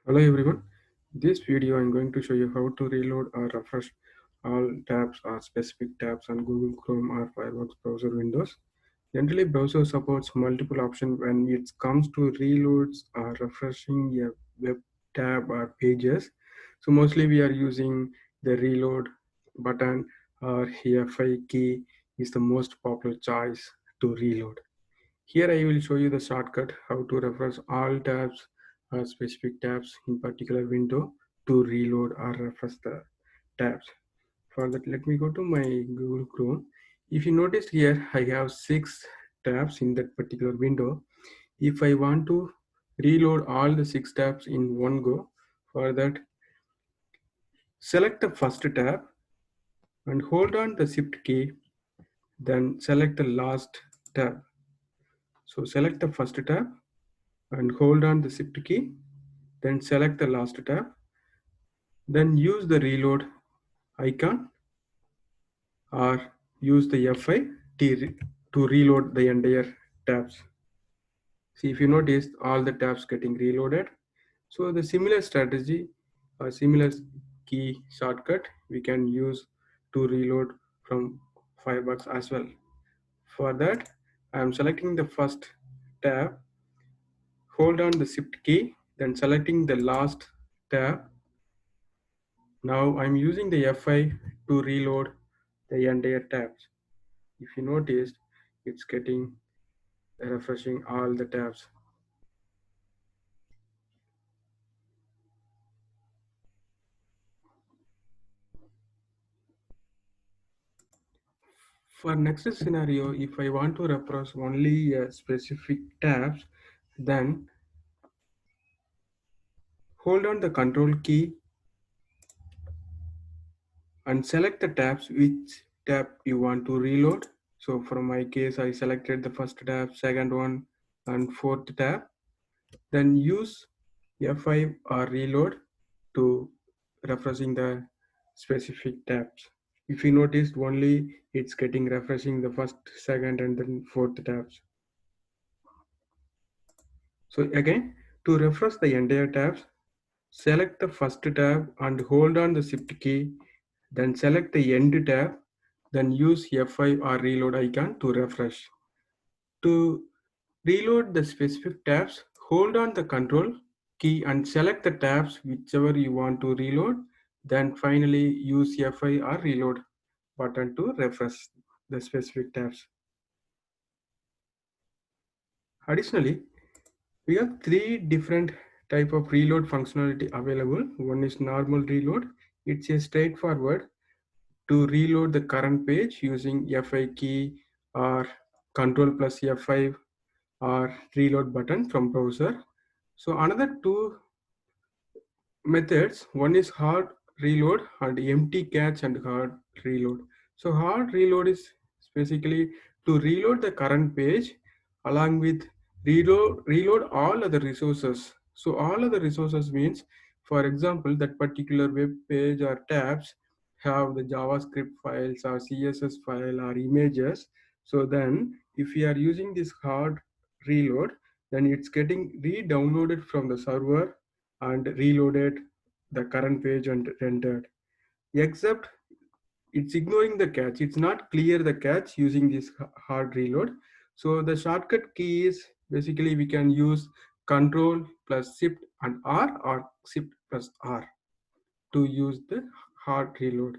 Hello everyone. This video I'm going to show you how to reload or refresh all tabs or specific tabs on Google Chrome or Firefox browser windows. Generally, browser supports multiple options when it comes to reloads or refreshing a web tab or pages. So mostly we are using the reload button or F5 key is the most popular choice to reload. Here I will show you the shortcut how to refresh all tabs or specific tabs in particular window to reload or refresh the tabs. For that, let me go to my Google Chrome. If you notice here, I have 6 tabs in that particular window. If I want to reload all the 6 tabs in one go, for that, select the first tab and hold on the shift key, then select the last tab. So select the first tab and hold on the shift key, then select the last tab, then use the reload icon or use the F5 to reload the entire tabs. See, if you notice all the tabs getting reloaded. So the similar strategy or similar key shortcut we can use to reload from Firefox as well. For that, I am selecting the first tab, hold on the shift key, then selecting the last tab. Now I'm using the F5 to reload the entire tabs. If you noticed, it's getting refreshing all the tabs. For next scenario, if I want to refresh only specific tabs, then hold on the control key and select the tabs which tab you want to reload. So from my case, I selected the first tab, second one, and fourth tab. Then use F5 or reload to refreshing the specific tabs. If you noticed, only it's getting refreshing the first, second, and then fourth tabs. So again, to refresh the entire tabs, select the first tab and hold on the shift key, then select the end tab, then use F5 or reload icon to refresh. To reload the specific tabs, hold on the control key and select the tabs whichever you want to reload. Then finally use F5 or reload button to refresh the specific tabs. Additionally, we have 3 different type of reload functionality available. One is normal reload. It's a straightforward to reload the current page using F5 key or control plus F5 or reload button from browser. So another 2 methods, one is hard reload and empty cache and hard reload. So hard reload is basically to reload the current page along with reload all other resources. So all other resources means, for example, that particular web page or tabs have the JavaScript files or CSS file or images. So then if we are using this hard reload, then it's getting re-downloaded from the server and reloaded the current page and rendered. Except it's ignoring the cache. It's not clear the cache using this hard reload. So the shortcut key is basically we can use control plus shift and R or shift plus R to use the hard reload.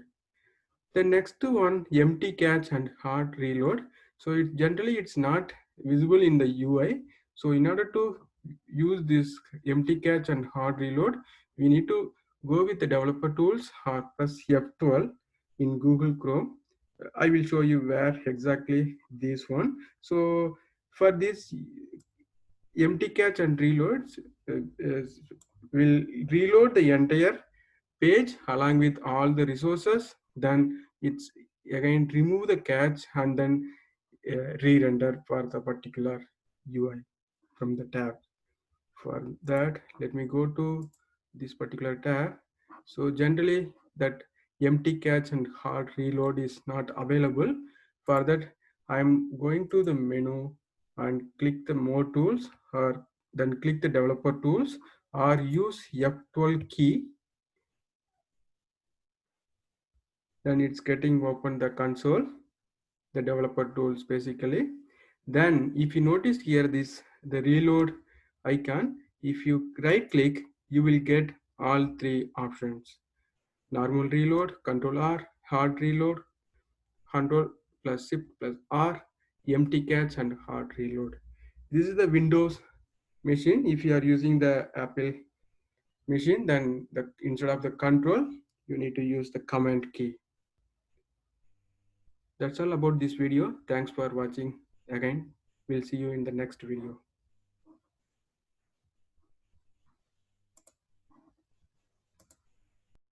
The next one, empty cache and hard reload. So it generally it's not visible in the UI. So in order to use this empty cache and hard reload, we need to go with the developer tools or press F12 in Google Chrome. I will show you where exactly this one. So for this empty cache and reloads, will reload the entire page along with all the resources. Then it's again remove the cache and then re-render for the particular UI from the tab. For that, let me go to this particular tab. So generally that empty cache and hard reload is not available. For that, I'm going to the menu and click the more tools or then click the developer tools. or use F12 key, then it's getting open the console, the developer tools basically. Then if you notice here this the reload icon, if you right click, you will get all three options: normal reload, control R, hard reload, control plus shift plus R, empty cache and hard reload. This is the Windows machine. If you are using the Apple machine, then instead of the control, you need to use the command key. That's all about this video. Thanks for watching. Again, we'll see you in the next video.